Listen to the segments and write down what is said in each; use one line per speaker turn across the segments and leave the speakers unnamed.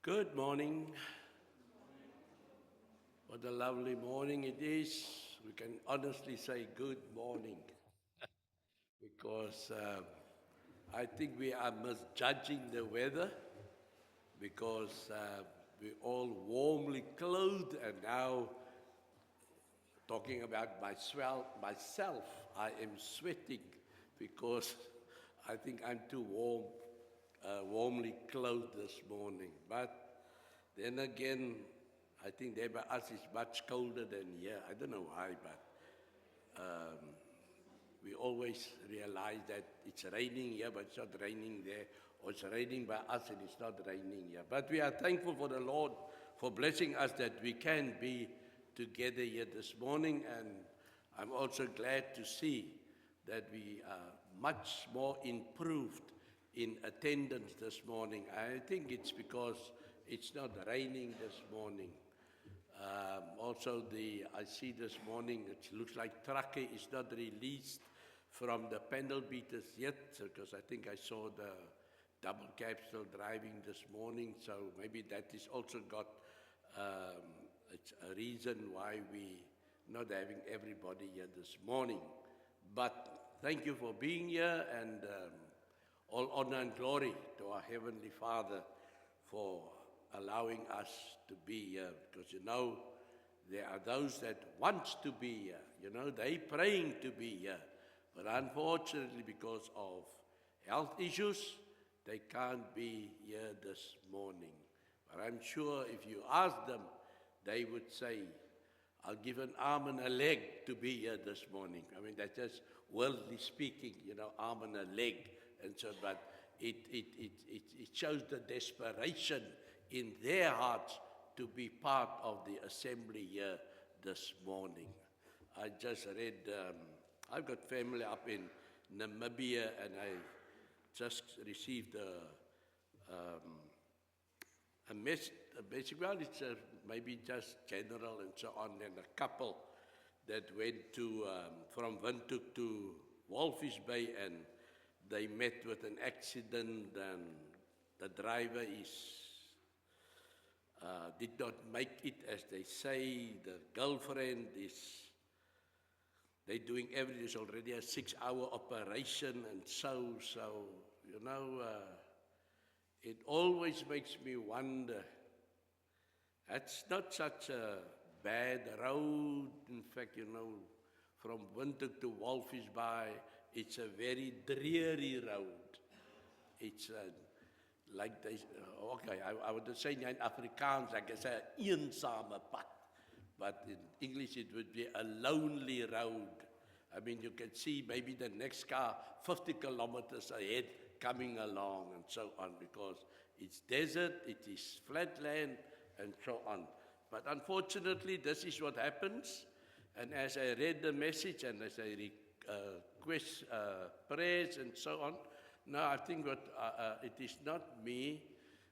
Good morning. What a lovely morning it is. We can honestly say good morning because I think we are misjudging the weather because we're all warmly clothed, and now talking about myself, I am sweating because I think I'm too warmly clothed this morning. But then again, I think there by us is much colder than here. I don't know why, but we always realize that it's raining here, but it's not raining there. Or it's raining by us and it's not raining here. But we are thankful for the Lord for blessing us that we can be together here this morning. And I'm also glad to see that we are much more improved in attendance this morning. I think it's because it's not raining this morning. Also, I see this morning, it looks like Truckee is not released from the panel beaters yet, because I think I saw the double cab still driving this morning, so maybe that is also got it's a reason why we not having everybody here this morning. But thank you for being here, and all honor and glory to our Heavenly Father for allowing us to be here, because there are those that want to be here, they praying to be here, but unfortunately because of health issues, they can't be here this morning. But I'm sure if you ask them, they would say, I'll give an arm and a leg to be here this morning. I mean, that's just worldly speaking, arm and a leg. And so, but it shows the desperation in their hearts to be part of the assembly here this morning. I just read, I've got family up in Namibia, and I just received a message, well, it's maybe just general and so on, and a couple that went from Windhoek to Walvis Bay, and they met with an accident, and the driver did not make it, as they say. The girlfriend they're doing everything. It's already a 6-hour operation, and so, it always makes me wonder. It's not such a bad road. In fact, from Windhoek to Walvis Bay, it's a very dreary road. It's like they, okay, I would say in Afrikaans, like I say, 'n eensame pad. But in English, it would be a lonely road. I mean, you can see maybe the next car 50 kilometers ahead coming along and so on, because it's desert, it is flat land, and so on. But unfortunately, this is what happens. And as I read the message and as I request prayers and so on, now I think it is not me.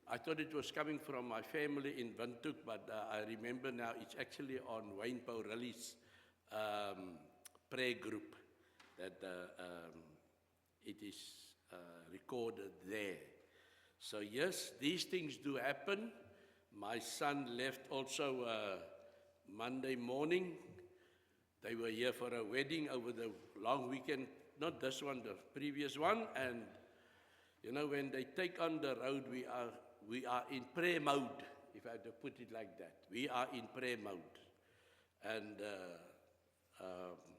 I thought it was coming from my family in Windhoek, but I remember now it's actually on Wayne Paurelli's prayer group that it is recorded there. So yes, these things do happen. My son left also Monday morning. They were here for a wedding over the long weekend, not this one, the previous one. And when they take on the road, we are in prayer mode, if I have to put it like that. We are in prayer mode. And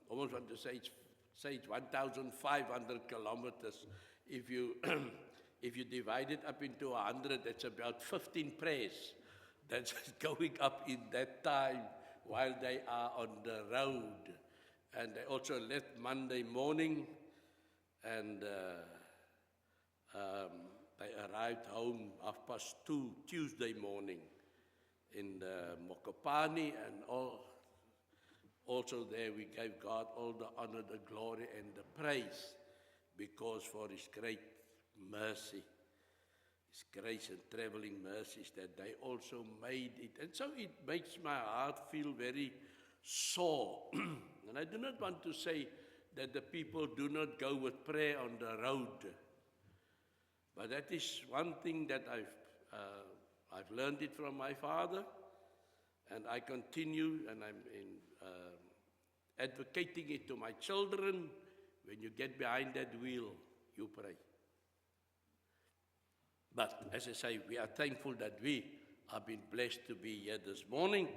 almost want to say it's 1,500 kilometers. If you if you divide it up into 100, that's about 15 prayers that's going up in that time while they are on the road. And they also left Monday morning, and they arrived home 2:30 Tuesday morning in Mokopane, and also there we gave God all the honor, the glory, and the praise, because for His great mercy, His grace and traveling mercies, that they also made it. And so it makes my heart feel very sore. And I do not want to say that the people do not go with prayer on the road. But that is one thing that I I've learned it from my father, and I continue, and I'm advocating it to my children. When you get behind that wheel, you pray. But as I say, we are thankful that we have been blessed to be here this morning.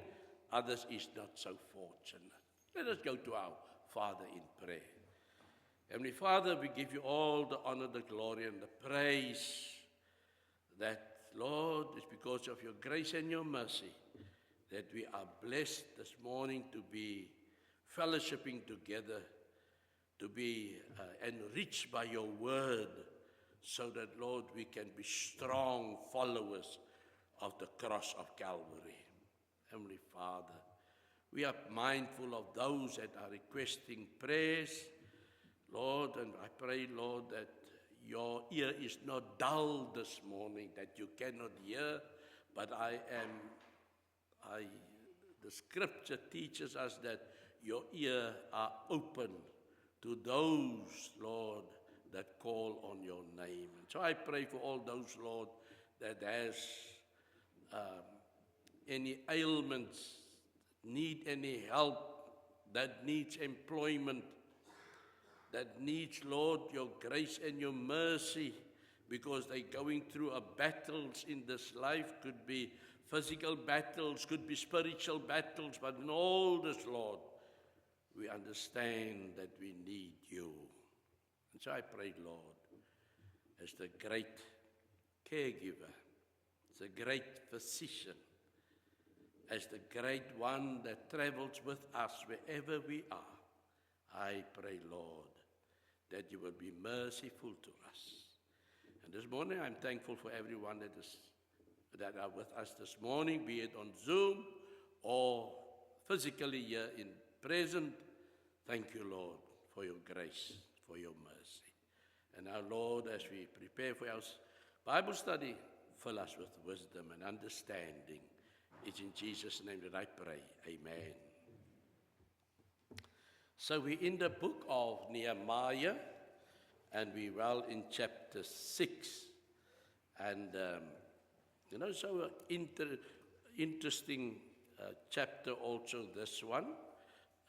Others is not so fortunate. Let us go to our Father in prayer. Heavenly Father, we give you all the honor, the glory, and the praise that, Lord, it's because of your grace and your mercy that we are blessed this morning to be fellowshipping together, to be enriched by your word, so that, Lord, we can be strong followers of the cross of Calvary. Heavenly Father, we are mindful of those that are requesting prayers, Lord, and I pray, Lord, that your ear is not dull this morning, that you cannot hear, but the scripture teaches us that your ear are open to those, Lord, that call on your name. And so I pray for all those, Lord, that has any ailments, need any help, that needs employment, that needs, Lord, your grace and your mercy, because they're going through battles in this life. Could be physical battles, could be spiritual battles, but in all this, Lord, we understand that we need you. And so I pray, Lord, as the great caregiver, as the great physician, as the great one that travels with us wherever we are, I pray, Lord, that you will be merciful to us. And this morning, I'm thankful for everyone that are with us this morning, be it on Zoom or physically here in present. Thank you, Lord, for your grace, for your mercy. And now, Lord, as we prepare for our Bible study, fill us with wisdom and understanding. It's in Jesus' name that I pray. Amen. So we're in the book of Nehemiah, and we're well in chapter 6. And, so interesting chapter also, this one.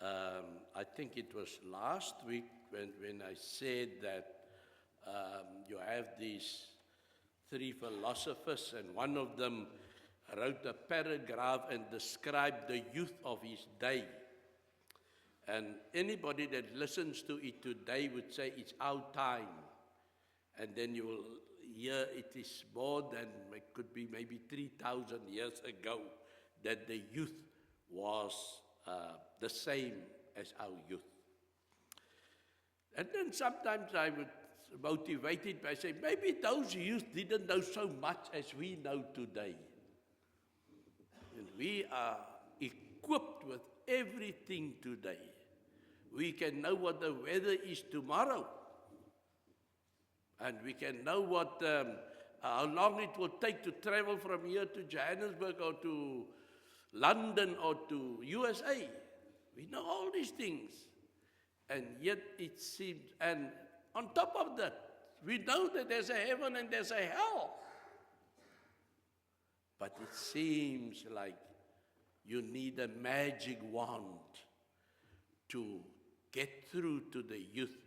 I think it was last week when I said that you have these three philosophers, and one of them wrote a paragraph and described the youth of his day. And anybody that listens to it today would say it's our time. And then you will hear it is more than, it could be maybe 3,000 years ago, that the youth was the same as our youth. And then sometimes I would motivate it by saying, maybe those youth didn't know so much as we know today. And we are equipped with everything today. We can know what the weather is tomorrow. And we can know how long it will take to travel from here to Johannesburg or to London or to USA. We know all these things. And yet it seems, and on top of that, we know that there's a heaven and there's a hell. But it seems like you need a magic wand to get through to the youth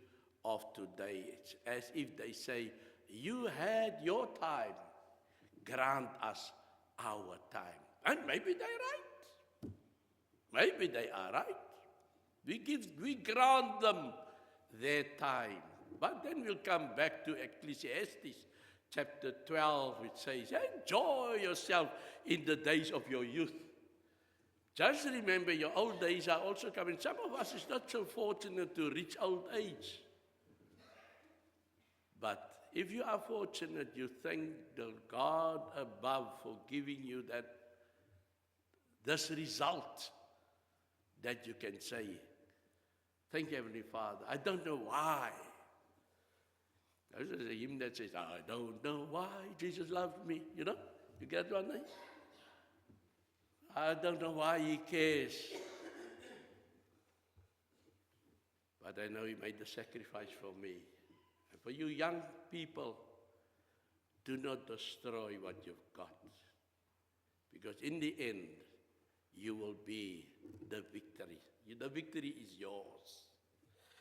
of today. It's as if they say, you had your time, grant us our time. And maybe they're right. Maybe they are right. We grant them their time. But then we'll come back to Ecclesiastes chapter 12, which says, enjoy yourself in the days of your youth. Just remember, your old days are also coming. Some of us is not so fortunate to reach old age. But if you are fortunate, you thank the God above for giving you this result, that you can say, thank you, Heavenly Father. I don't know why. There's a hymn that says, I don't know why Jesus loved me. You know? You get one name? I don't know why he cares. But I know he made the sacrifice for me. And for you young people, do not destroy what you've got. Because in the end, you will be the victory. The victory is yours.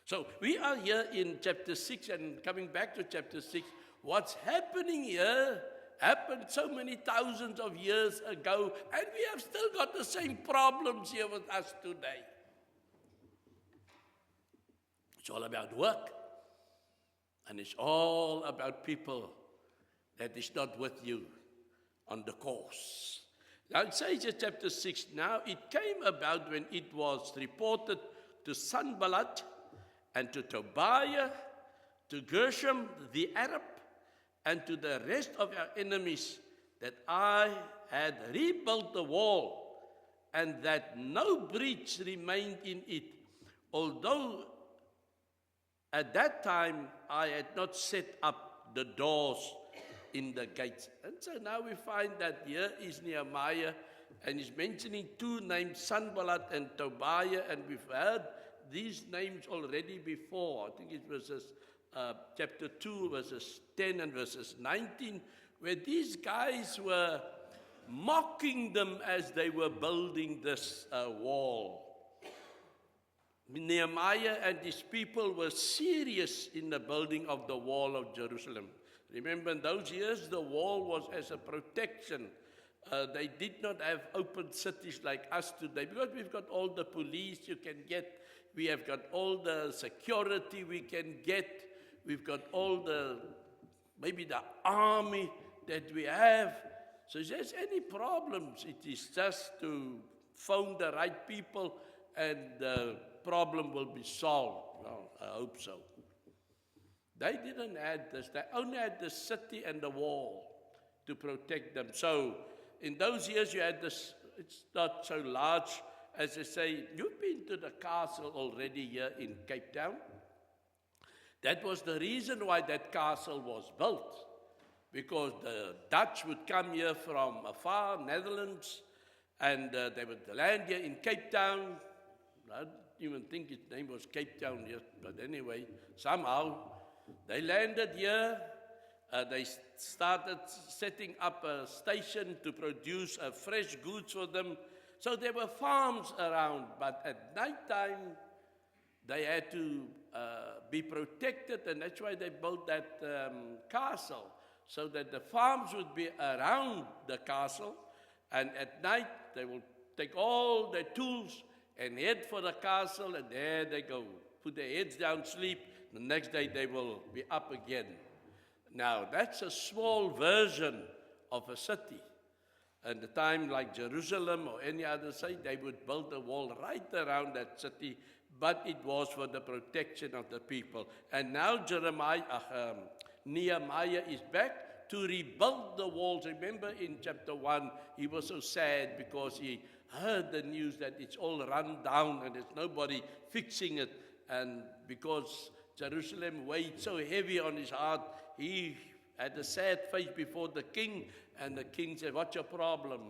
So we are here in chapter 6, and coming back to chapter 6, what's happening here happened so many thousands of years ago, and we have still got the same problems here with us today. It's all about work, and it's all about people that is not with you on the course. Now it says in chapter 6, now it came about when it was reported to Sanballat and to Tobiah, to Gershom the Arab, and to the rest of our enemies, that I had rebuilt the wall, and that no breach remained in it, although at that time I had not set up the doors in the gates. And so now we find that here is Nehemiah, and he's mentioning two names, Sanballat and Tobiah, and we've heard these names already before. I think it was chapter 2, verses 10 and verses 19, where these guys were mocking them as they were building this wall. Nehemiah and his people were serious in the building of the wall of Jerusalem. Remember, in those years, the wall was as a protection. They did not have open cities like us today, because we've got all the police you can get, we have got all the security we can get, we've got all maybe the army that we have. So if there's any problems, it is just to phone the right people and the problem will be solved. Well, I hope so. They didn't have this. They only had the city and the wall to protect them. So in those years you had this, it's not so large. As I say, you've been to the castle already here in Cape Town. That was the reason why that castle was built, because the Dutch would come here from afar, Netherlands, and they would land here in Cape Town. I don't even think its name was Cape Town yet, but anyway, somehow they landed here. They started setting up a station to produce fresh goods for them. So there were farms around, but at night time they had to be protected, and that's why they built that castle, so that the farms would be around the castle, and at night they will take all their tools and head for the castle, and there they go, put their heads down, sleep. The next day they will be up again. Now that's a small version of a city. And the time like Jerusalem or any other city, they would build a wall right around that city, but it was for the protection of the people. And now Nehemiah is back to rebuild the walls. Remember in chapter 1, he was so sad because he heard the news that it's all run down and there's nobody fixing it. And because Jerusalem weighed so heavy on his heart, he had a sad face before the king, and the king said, "What's your problem?"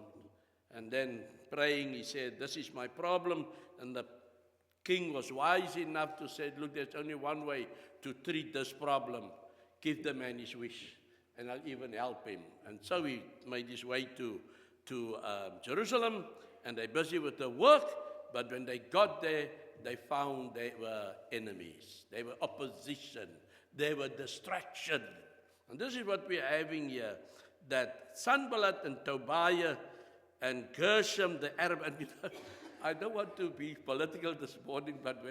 And then praying, he said, "This is my problem." And the king was wise enough to say, "Look, there's only one way to treat this problem. Give the man his wish, and I'll even help him." And so he made his way to Jerusalem, and they're busy with the work, but when they got there, they found they were enemies. They were opposition. They were distraction. And this is what we're having here, that Sanballat and Tobiah and Gershom the Arab, and I don't want to be political this morning, but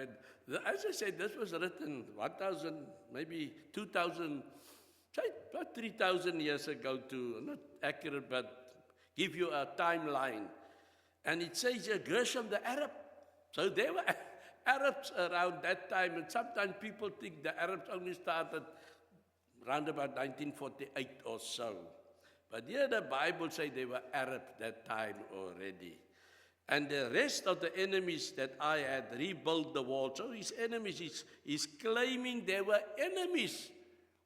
as I said, this was written 1,000, maybe 2,000, about 3,000 years ago, not accurate, but give you a timeline. And it says here, Gershom the Arab. So there were Arabs around that time, and sometimes people think the Arabs only started around about 1948 or so. But here the Bible says they were Arab that time already. And the rest of the enemies that I had rebuilt the wall. So his enemies, he's claiming there were enemies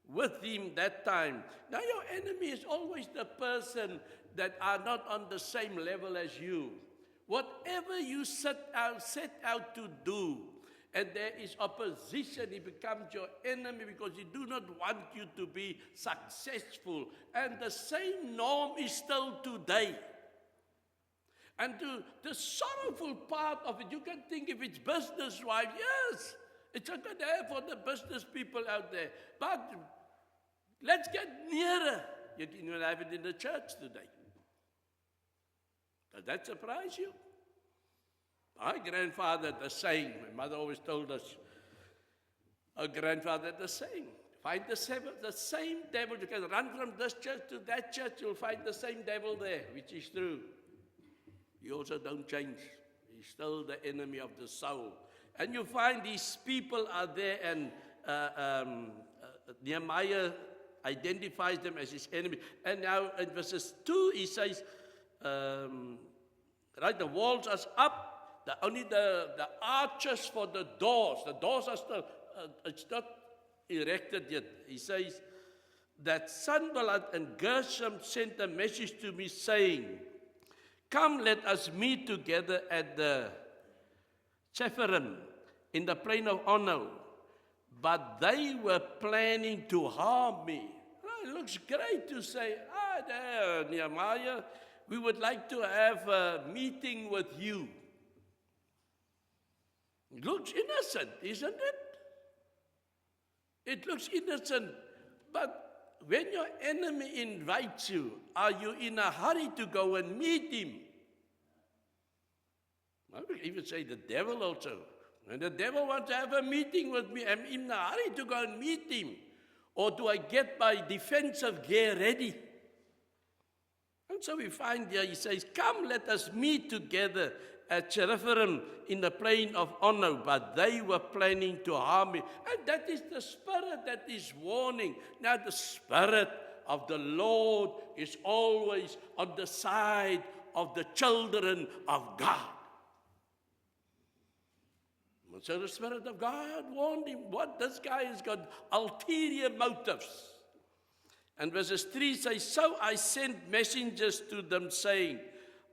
with him that time. Now your enemy is always the person that are not on the same level as you. Whatever you set out to do, and there is opposition, he becomes your enemy because he do not want you to be successful. And the same norm is still today. And the sorrowful part of it, you can think if it's business wife, yes, it's a good day for the business people out there. But let's get nearer. You can even have it in the church today. Does that surprise you? My grandfather had the saying, my mother always told us, our grandfather had the saying, find the same devil. You can run from this church to that church, you'll find the same devil there, which is true. He also don't change. He's still the enemy of the soul. And you find these people are there, and Nehemiah identifies them as his enemy. And now in verses 2, he says, right, the walls are up, only the arches for the doors are still, it's not erected yet. He says that Sanballat and Gershom sent a message to me saying, come, let us meet together at the Sepharim in the plain of Ono. But they were planning to harm me. Oh, it looks great to say, there, Nehemiah, we would like to have a meeting with you. It looks innocent, isn't it? It looks innocent, but when your enemy invites you, are you in a hurry to go and meet him? I would even say the devil also. When the devil wants to have a meeting with me, I'm in a hurry to go and meet him. Or do I get my defensive gear ready? And so we find here, he says, come, let us meet together at Cherephirim in the plain of Ono. But they were planning to harm me. And that is the spirit that is warning. Now the spirit of the Lord is always on the side of the children of God. So the Spirit of God warned him, what? This guy has got ulterior motives. And verses 3 says, so I sent messengers to them saying,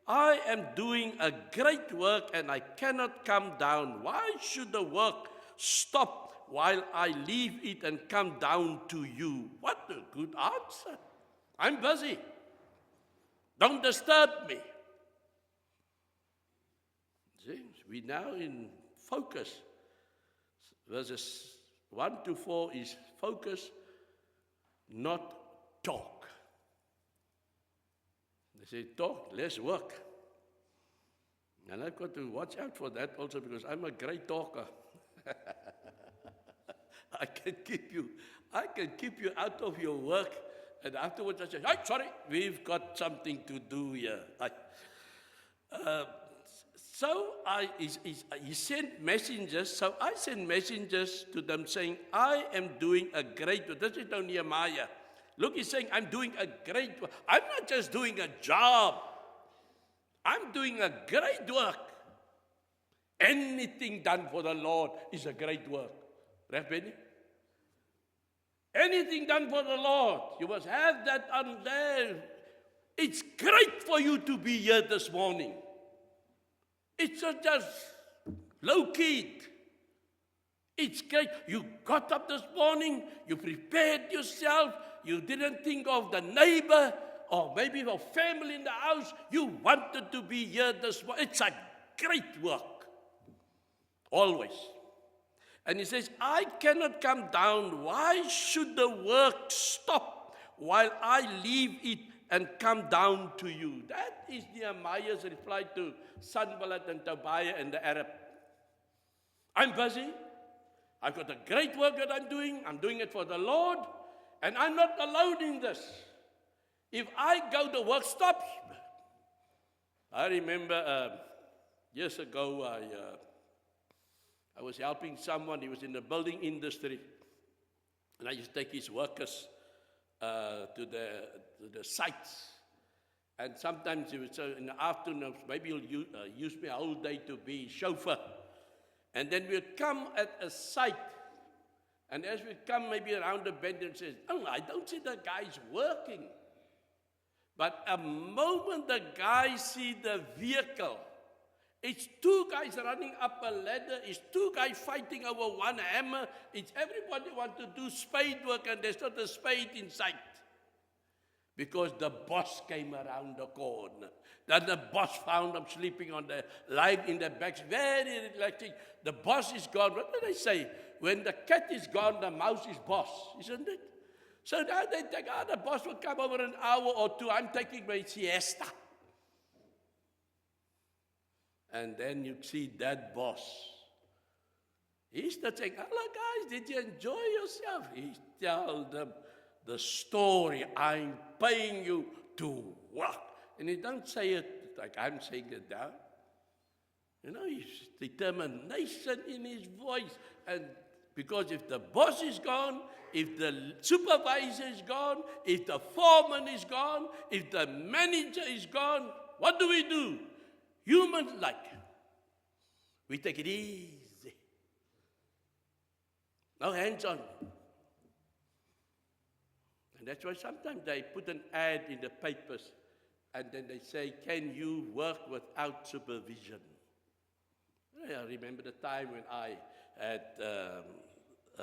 I am doing a great work and I cannot come down. Why should the work stop while I leave it and come down to you? What a good answer. I'm busy. Don't disturb me. See, we're now in focus. Verses 1 to 4 is focus, not talk. They say, talk, less work. And I've got to watch out for that also because I'm a great talker. I can keep you out of your work, and afterwards I say, hey, sorry, we've got something to do here. He sent messengers, so I sent messengers to them saying, I am doing a great work. This is now Nehemiah. Look, he's saying, I'm doing a great work. I'm not just doing a job. I'm doing a great work. Anything done for the Lord is a great work. Right, Benny? Anything done for the Lord, you must have that on there. It's great for you to be here this morning. It's not just low-key. It's great. You got up this morning, you prepared yourself, you didn't think of the neighbor or maybe of family in the house. You wanted to be here this morning. It's a great work. Always. And he says, I cannot come down. Why should the work stop while I leave it and come down to you? That is Nehemiah's reply to Sanballat and Tobiah and the Arab. I'm busy. I've got a great work that I'm doing. I'm doing it for the Lord. And I'm not alone in this. If I go, the work stops. I remember years ago, I was helping someone. He was in the building industry. And I used to take his workers to the sites. And sometimes he would say in the afternoon, maybe he'll use me a whole day to be chauffeur. And then we'd come at a site. And as we come maybe around the bend and says, oh, I don't see the guys working. But a moment the guys see the vehicle, it's two guys running up a ladder, it's two guys fighting over one hammer, it's everybody want to do spade work and there's not a spade in sight. because the boss came around the corner. Then the boss found him sleeping on the lying in the back, very relaxing. The boss is gone. What do they say? When the cat is gone, the mouse is boss, isn't it? So now they think, the boss will come over an hour or two. I'm taking my siesta. And then you see that boss. He's not saying, hello guys, did you enjoy yourself? He tells them the story. I'm paying you to work. And he don't say it like I'm saying it now. You know, he's determination in his voice. And because if the boss is gone, if the supervisor is gone, if the foreman is gone, if the manager is gone, what do? Humans like, we take it easy. No hands on. And that's why sometimes they put an ad in the papers and then they say, can you work without supervision? I remember the time when I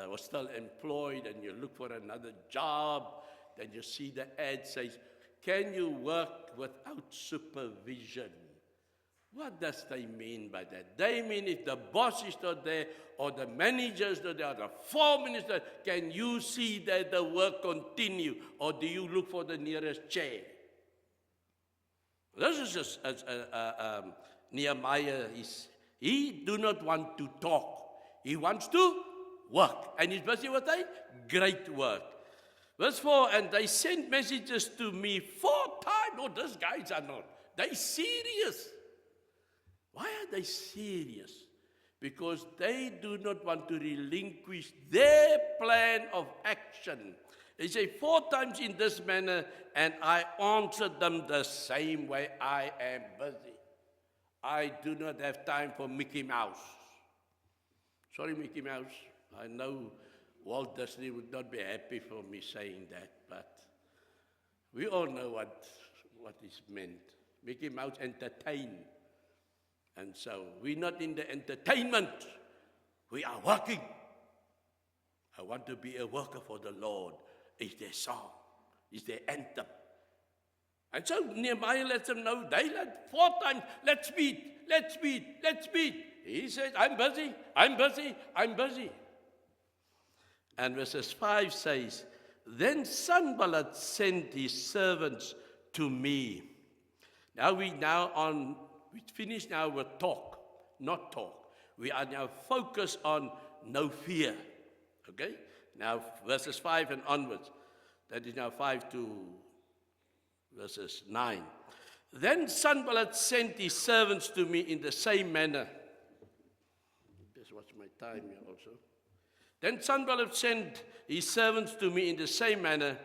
was still employed and you look for another job, then you see the ad says, can you work without supervision? What does they mean by that? They mean if the boss is not there, or the manager is not there, or the foreman is there, can you see that the work continue, or do you look for the nearest chair? This is just, Nehemiah he do not want to talk. He wants to work. And he's busy with a great work. Verse 4, and they sent messages to me 4 times. Oh, these guys are not. They're serious. Why are they serious? Because they do not want to relinquish their plan of action. They say 4 times in this manner, and I answered them the same way. I am busy. I do not have time for Mickey Mouse. Sorry, Mickey Mouse. I know Walt Disney would not be happy for me saying that, but we all know what is meant. Mickey Mouse entertain. And so we're not in the entertainment. We are working. I want to be a worker for the Lord. Is their song. Is their anthem. And so Nehemiah lets them know, they let 4 times, let's meet. He says, I'm busy. And verses 5 says, then Sanballat sent his servants to me. We finish now with talk, not talk. We are now focused on no fear. Okay? Now, verses 5 and onwards. That is now 5 to verses 9. Then Sanballat sent his servants to me in the same manner. Just watch my time here also. Then Sanballat sent his servants to me in the same manner,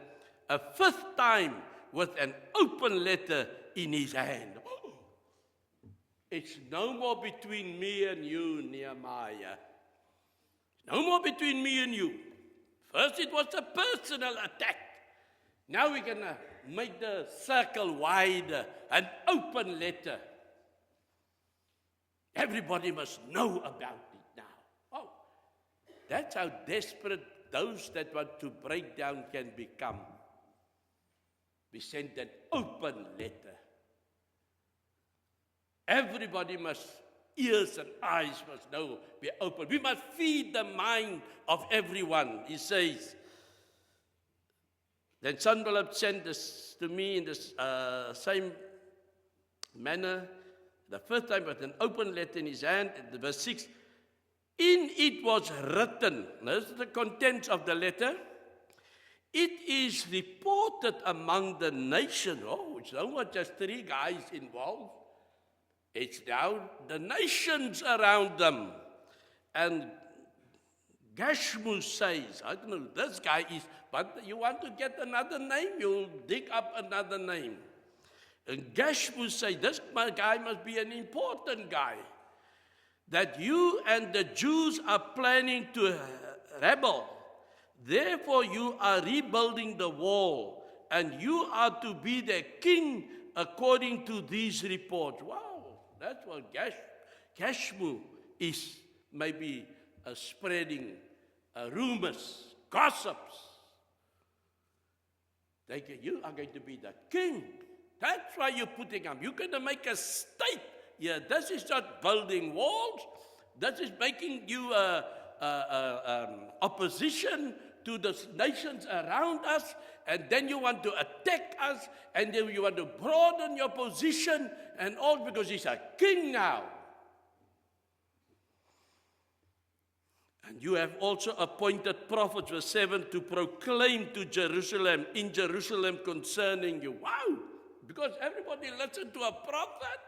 a 5th time with an open letter in his hand. It's no more between me and you, Nehemiah. No more between me and you. First it was a personal attack. Now we're going to make the circle wider, an open letter. Everybody must know about it now. Oh, that's how desperate those that want to break down can become. We sent an open letter. Everybody must, ears and eyes must know, be open. We must feed the mind of everyone, he says. Then Sanballat sent this to me in this same manner, the 5th time with an open letter in his hand, verse 6. In it was written, this is the contents of the letter, it is reported among the nation. Oh, it's not just 3 guys involved. It's now the nations around them. And Gashmu says, I don't know, this guy is, but you want to get another name, you'll dig up another name. And Gashmu says, this guy must be an important guy. That you and the Jews are planning to rebel. Therefore you are rebuilding the wall, and you are to be the king according to these reports. Wow. That's what Gashmu is, maybe spreading rumors, gossips. You are going to be the king. That's why you're putting up. You're going to make a state. Yeah, this is not building walls. This is making you opposition to the nations around us, and then you want to attack us, and then you want to broaden your position, and all because he's a king now. And you have also appointed prophets, verse 7, to proclaim to Jerusalem, in Jerusalem concerning you. Wow! Because everybody listened to a prophet.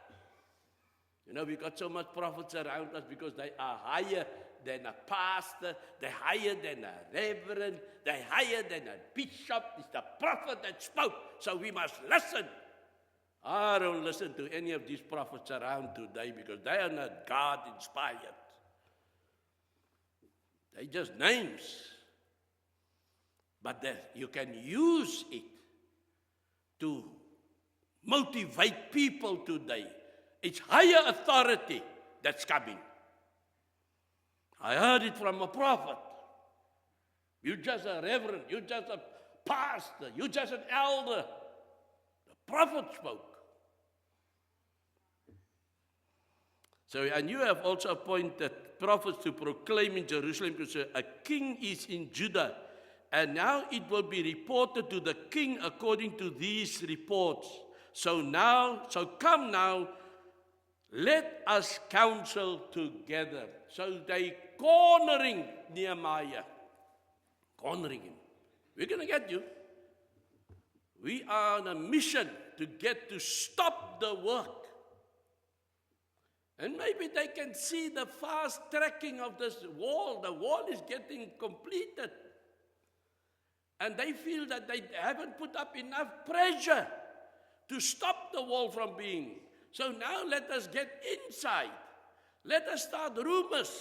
You know, we got so much prophets around us because they are higher than a pastor, they're higher than a reverend, they're higher than a bishop. It's the prophet that spoke, so we must listen. I don't listen to any of these prophets around today because they are not God-inspired. They're just names. But you can use it to motivate people today. It's higher authority that's coming. I heard it from a prophet. You're just a reverend. You're just a pastor. You're just an elder. The prophet spoke. So, and you have also appointed prophets to proclaim in Jerusalem, because a king is in Judah. And now it will be reported to the king according to these reports. So come now, let us counsel together. So they cornering Nehemiah. Cornering him. We're going to get you. We are on a mission to stop the work. And maybe they can see the fast tracking of this wall. The wall is getting completed. And they feel that they haven't put up enough pressure to stop the wall from being. So now let us get inside. Let us start rumors.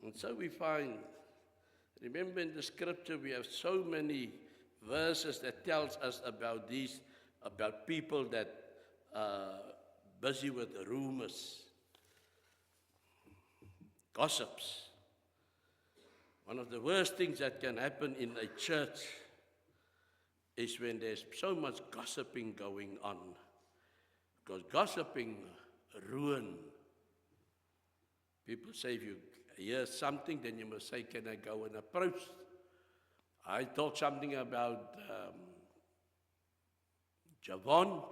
And so we find, remember in the scripture we have so many verses that tells us about these, about people that are busy with rumors, gossips. One of the worst things that can happen in a church is when there's so much gossiping going on. Because gossiping ruins. People say if you hear something, then you must say, can I go and approach? I thought something about Javon.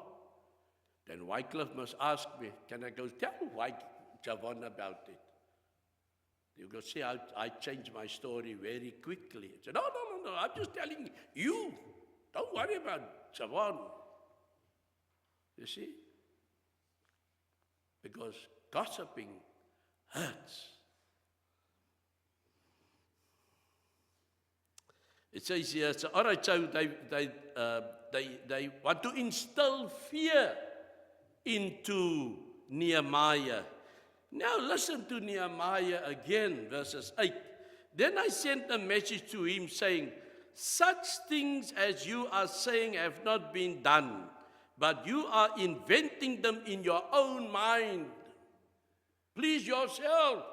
Then Wycliffe must ask me, can I go tell Javon about it? You go see, I changed my story very quickly. I said, no, I'm just telling you. Don't worry about Javon. You see? Because gossiping hurts. It says here, so all right, so they want to instill fear into Nehemiah. Now listen to Nehemiah again, verses 8. Then I sent a message to him saying, such things as you are saying have not been done, but you are inventing them in your own mind. Please yourself.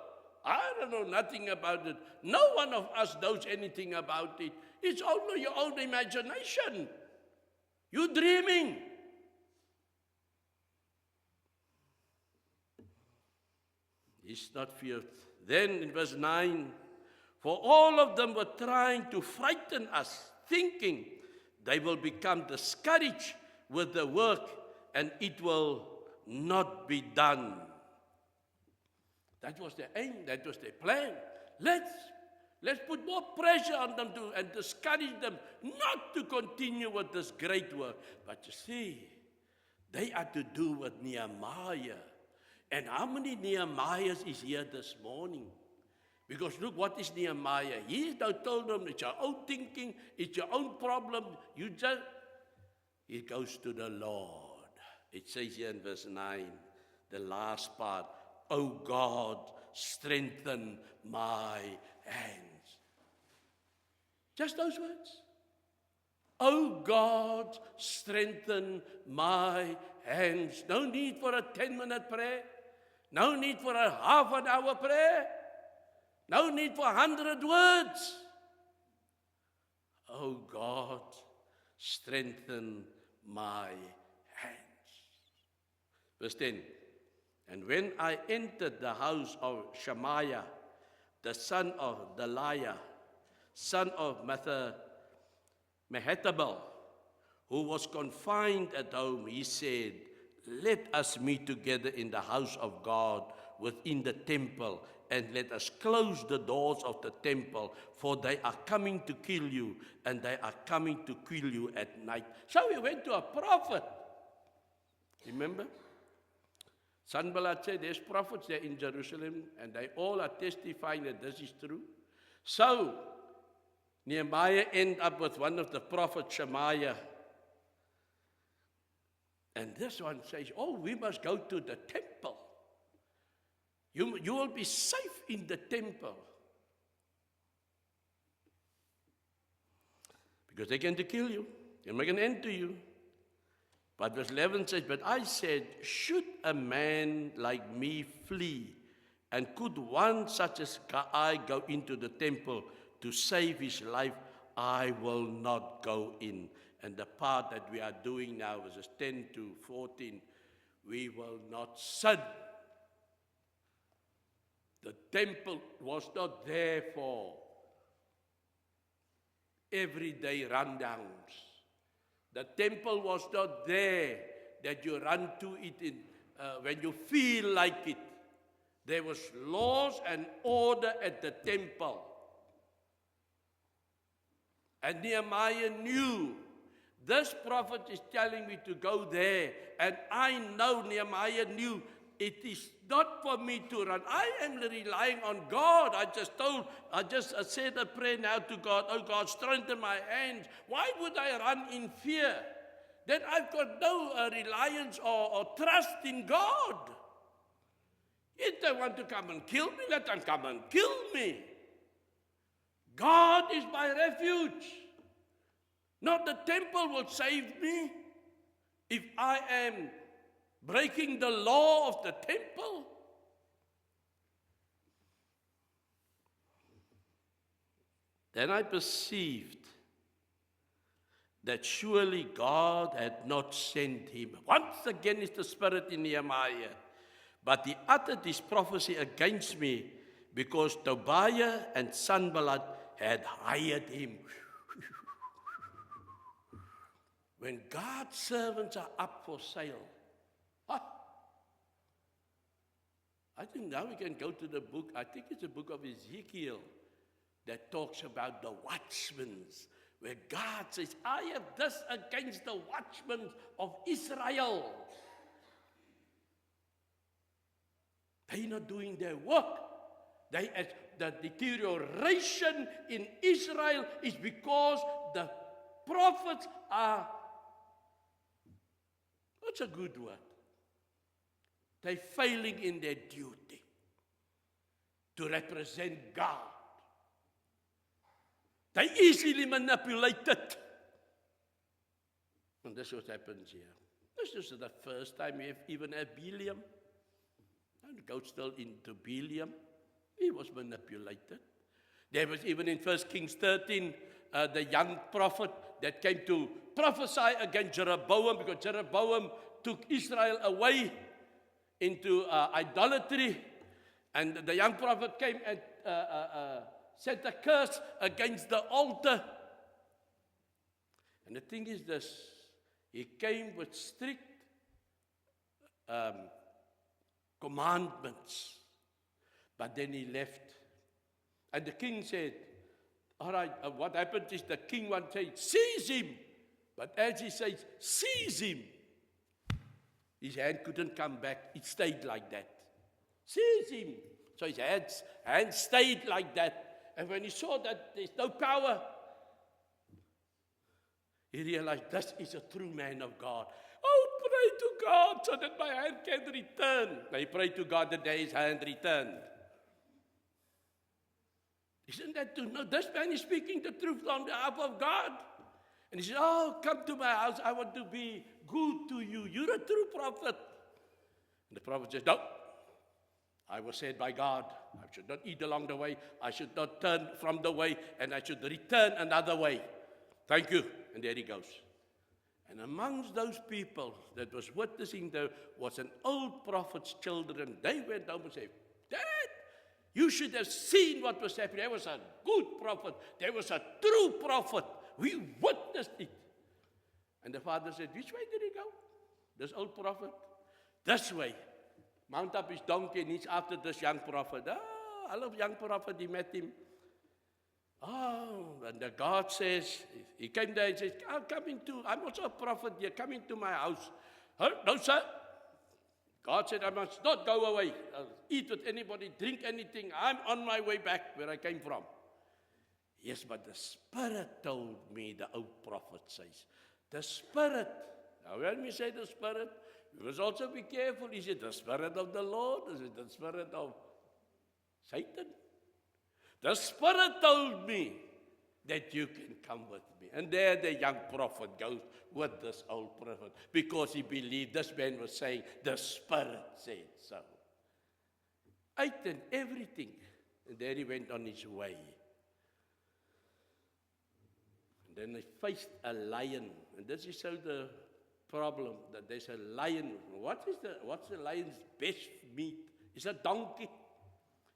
I don't know nothing about it. No one of us knows anything about it. It's only your own imagination. You're dreaming. He's not feared. Then in verse 9, for all of them were trying to frighten us, thinking they will become discouraged with the work and it will not be done. That was their aim, that was their plan. Let's put more pressure on them and discourage them not to continue with this great work. But you see, they are to do with Nehemiah. And how many Nehemiahs is here this morning? Because look, what is Nehemiah? He told them, it's your own thinking, it's your own problem. He goes to the Lord. It says here in verse 9, the last part, oh God, strengthen my hands. Just those words. Oh God, strengthen my hands. No need for a 10-minute prayer. No need for a half an hour prayer. No need for 100 words. O God, strengthen my hands. Verse 10. And when I entered the house of Shemaiah, the son of Delaiah, son of Mehetabel, who was confined at home, he said, let us meet together in the house of God within the temple, and let us close the doors of the temple, for they are coming to kill you, and they are coming to kill you at night. So we went to a prophet. Remember? Sanballat said, there's prophets there in Jerusalem, and they all are testifying that this is true. So, Nehemiah ended up with one of the prophets, Shemaiah. And this one says, oh, we must go to the temple. You will be safe in the temple. Because they're going to kill you. They'll make an end to you. But verse 11 says, but I said, should a man like me flee? And could one such as I go into the temple to save his life? I will not go in. And the part that we are doing now, verses 10 to 14, we will not sin. The temple was not there for everyday rundowns. The temple was not there that you run to it in, when you feel like it. There was laws and order at the temple. And Nehemiah knew, this prophet is telling me to go there. And I know Nehemiah knew, it is not for me to run. I am relying on God. I just said a prayer now to God. Oh God, strengthen my hands. Why would I run in fear? Then I've got no reliance or trust in God. If they want to come and kill me, let them come and kill me. God is my refuge. Not the temple will save me. If I am breaking the law of the temple. Then I perceived that surely God had not sent him. Once again is the spirit in Nehemiah. But he uttered this prophecy against me because Tobiah and Sanballat had hired him. When God's servants are up for sale, I think now we can go to the book, I think it's the book of Ezekiel, that talks about the watchmen, where God says, I have this against the watchmen of Israel. They're not doing their work. The deterioration in Israel is because the prophets are, what's a good word? They're failing in their duty to represent God. They easily manipulated. And this is what happens here. This is the first time we have even had Biliam. And go still into Biliam. He was manipulated. There was even in 1 Kings 13, the young prophet that came to prophesy against Jeroboam, because Jeroboam took Israel away into idolatry. And the young prophet came and set a curse against the altar. And the thing is this, he came with strict commandments, but then he left. And the king said, all right, what happened is the king one said, seize him. But as he says, seize him, his hand couldn't come back. It stayed like that. Seize him. So his hand stayed like that. And when he saw that there's no power, he realized this is a true man of God. Oh, pray to God so that my hand can return. He prayed to God the day his hand returned. Isn't that to know? This man is speaking the truth on behalf of God. And he said, oh, come to my house. I want to be good to you. You're a true prophet. And the prophet says, no. I was said by God, I should not eat along the way. I should not turn from the way. And I should return another way. Thank you. And there he goes. And amongst those people that was witnessing, there was an old prophet's children. They went home and said, Dad, you should have seen what was happening. There was a good prophet. There was a true prophet. We witnessed it. And the father said, which way did he go? This old prophet? This way. Mount up his donkey and he's after this young prophet. I love young prophet. He met him. And the God says, he came there and says, I'm also a prophet. You're coming to my house. No, sir. God said, I must not go away. I'll eat with anybody, drink anything. I'm on my way back where I came from. Yes, but the Spirit told me, the old prophet says. The Spirit. Now, when we say the Spirit, we must also be careful. Is it the Spirit of the Lord? Is it the Spirit of Satan? The Spirit told me that you can come with me. And there the young prophet goes with this old prophet because he believed this man was saying, the Spirit said so. Ate and everything. And there he went on his way. And then they faced a lion. And this is so the problem, that there's a lion. What's the lion's best meat? It's a donkey.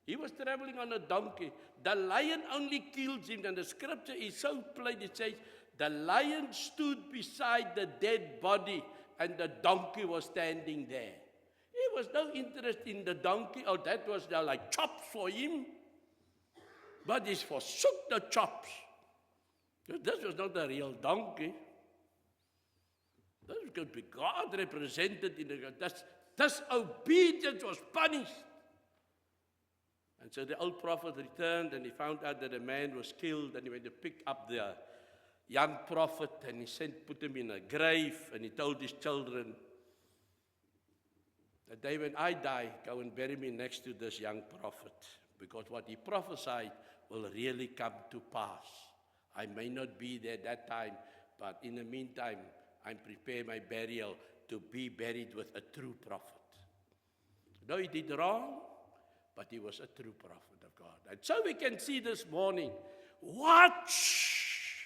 He was traveling on a donkey. The lion only kills him. And the scripture is so plain. It says, the lion stood beside the dead body and the donkey was standing there. He was no interest in the donkey. Oh, that was like chops for him. But he forsook the chops. This was not a real donkey. This could be God represented in the this obedience was punished. And so the old prophet returned and he found out that a man was killed, and he went to pick up the young prophet and he put him in a grave, and he told his children, the day when I die, go and bury me next to this young prophet, because what he prophesied will really come to pass. I may not be there that time, but in the meantime, I'm preparing my burial to be buried with a true prophet. No, he did wrong, but he was a true prophet of God. And so we can see this morning, watch!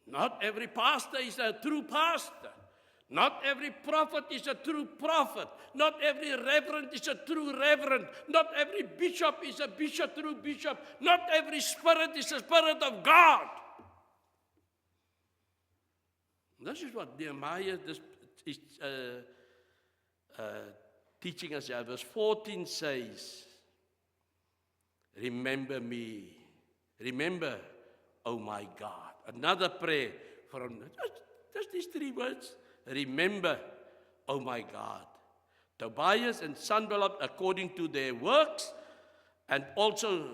Not every pastor is a true pastor. Not every prophet is a true prophet. Not every reverend is a true reverend. Not every bishop is a true bishop. Not every spirit is a spirit of God. This is what Nehemiah is teaching us here. Verse 14 says, remember me. Remember, oh my God. Another prayer from just these three words. Remember, oh my God. Tobias and Sanballat according to their works, and also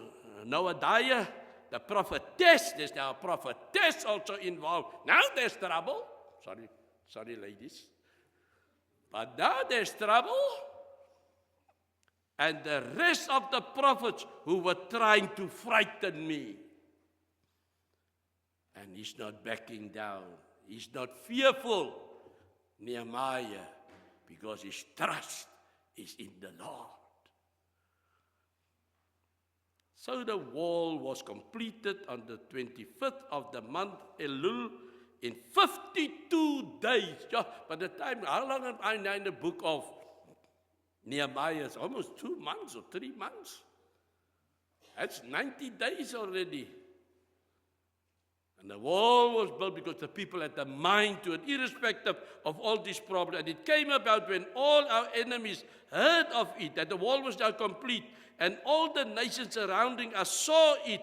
Noadiah, the prophetess. There's now a prophetess also involved. Now there's trouble. Sorry, ladies. But now there's trouble. And the rest of the prophets who were trying to frighten me. And he's not backing down. He's not fearful, Nehemiah, because his trust is in the Lord. So the wall was completed on the 25th of the month Elul in 52 days. Yeah, by the time, how long am I now in the book of Nehemiah? It's almost 2 months or 3 months. That's 90 days already. And the wall was built because the people had the mind to it, irrespective of all these problems. And it came about when all our enemies heard of it, that the wall was now complete, and all the nations surrounding us saw it.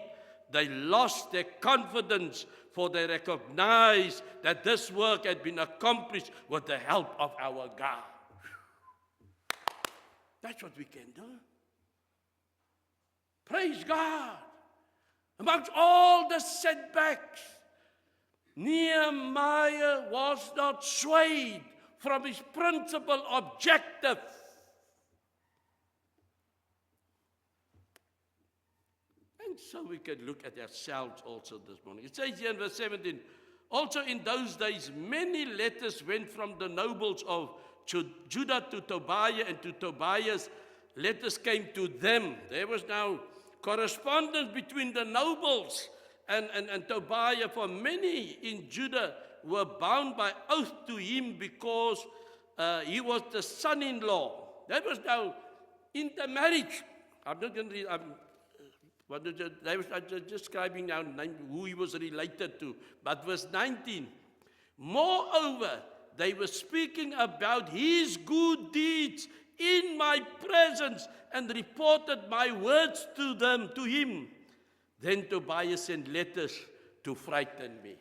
They lost their confidence, for they recognized that this work had been accomplished with the help of our God. That's what we can do. Praise God. Amongst all the setbacks, Nehemiah was not swayed from his principal objective. And so we can look at ourselves also this morning. It says here in verse 17, also in those days many letters went from the nobles of Judah to Tobiah, and to Tobiah's letters came to them. There was now correspondence between the nobles
and Tobiah, for many in Judah were bound by oath to him because he was the son-in-law. That was now intermarriage. I'm not going to read. They were just describing now who he was related to. But verse 19. Moreover, they were speaking about his good deeds in my presence and reported my words to him. Then Tobiah sent letters to frighten me.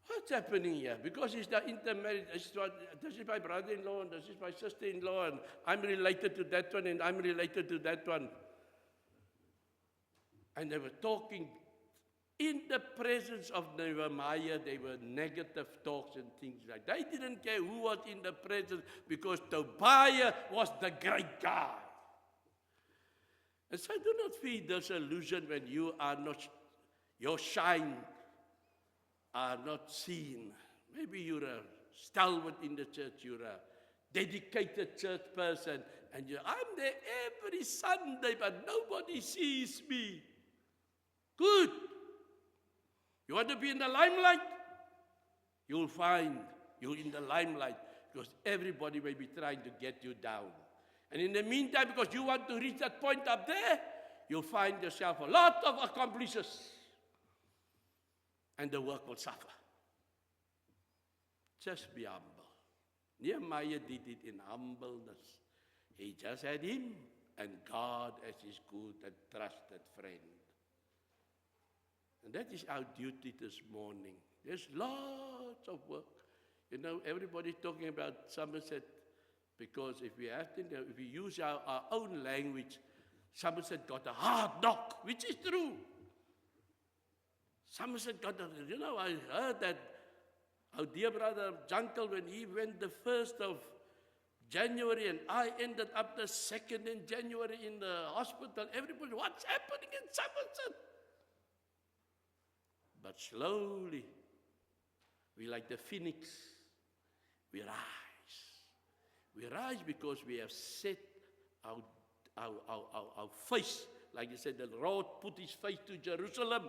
What's happening here? Because he's now intermarried. This is my brother-in-law, and this is my sister-in-law, and I'm related to that one, and I'm related to that one. And they were talking in the presence of Nehemiah. They were negative talks and things like that. They didn't care who was in the presence because Tobiah was the great guy. And so do not feed this illusion when you are not, your shine are not seen. Maybe you're a stalwart in the church, you're a dedicated church person, and I'm there every Sunday, but nobody sees me. Good. You want to be in the limelight? You'll find you're in the limelight because everybody may be trying to get you down. And in the meantime, because you want to reach that point up there, you'll find yourself a lot of accomplices. And the work will suffer. Just be humble. Nehemiah did it in humbleness. He just had him and God as his good and trusted friend. And that is our duty this morning. There's lots of work. You know, everybody's talking about Somerset because if we use our own language, Somerset got a hard knock, which is true. Somerset got I heard that our dear brother Junkel, when he went the 1st of January and I ended up the 2nd in January in the hospital, everybody, what's happening in Somerset? But slowly, we like the phoenix, we rise. We rise because we have set our face, like you said, the Lord put his face to Jerusalem.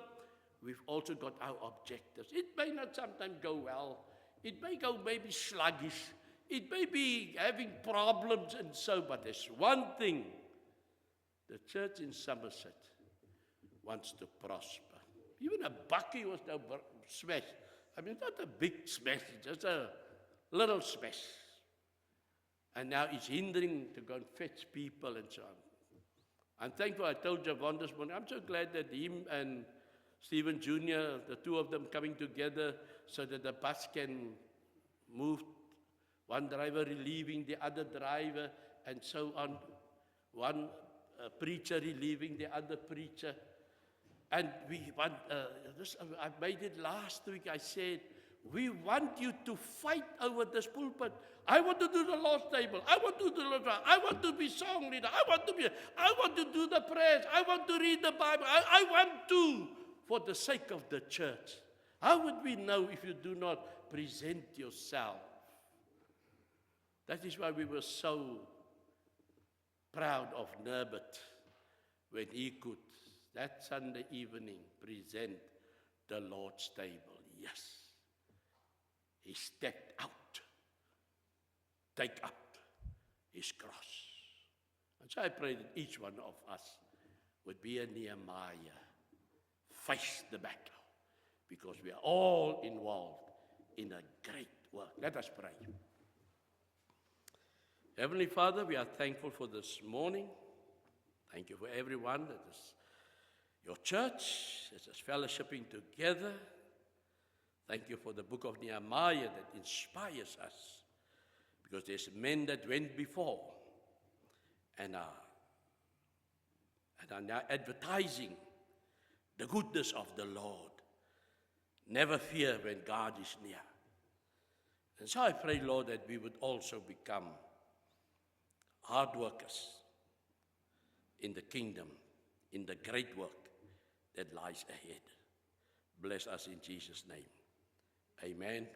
We've also got our objectives. It may not sometimes go well. It may go maybe sluggish. It may be having problems and so, but there's one thing. The church in Somerset wants to prosper. Even a bucky was now smashed. I mean, not a big smash, just a little smash. And now it's hindering to go and fetch people and so on. I'm thankful. I told Javon this morning, I'm so glad that him and Stephen Jr., the two of them coming together so that the bus can move, one driver relieving the other driver and so on, one preacher relieving the other preacher. And we want, I made it last week, I said, we want you to fight over this pulpit. I want to do the Lord's table. I want to do the Lord's Prayer. I want to be song leader. I want to do the prayers. I want to read the Bible. I want to, for the sake of the church. How would we know if you do not present yourself? That is why we were so proud of Norbert when he could, that Sunday evening, present the Lord's table. Yes. He stepped out, take up his cross. And so I pray that each one of us would be a Nehemiah, face the battle, because we are all involved in a great work. Let us pray. Heavenly Father, we are thankful for this morning. Thank you for everyone that is your church, that is fellowshipping together. Thank you for the book of Nehemiah that inspires us, because there's men that went before and are now advertising the goodness of the Lord. Never fear when God is near. And so I pray, Lord, that we would also become hard workers in the kingdom, in the great work that lies ahead. Bless us in Jesus' name. Amen.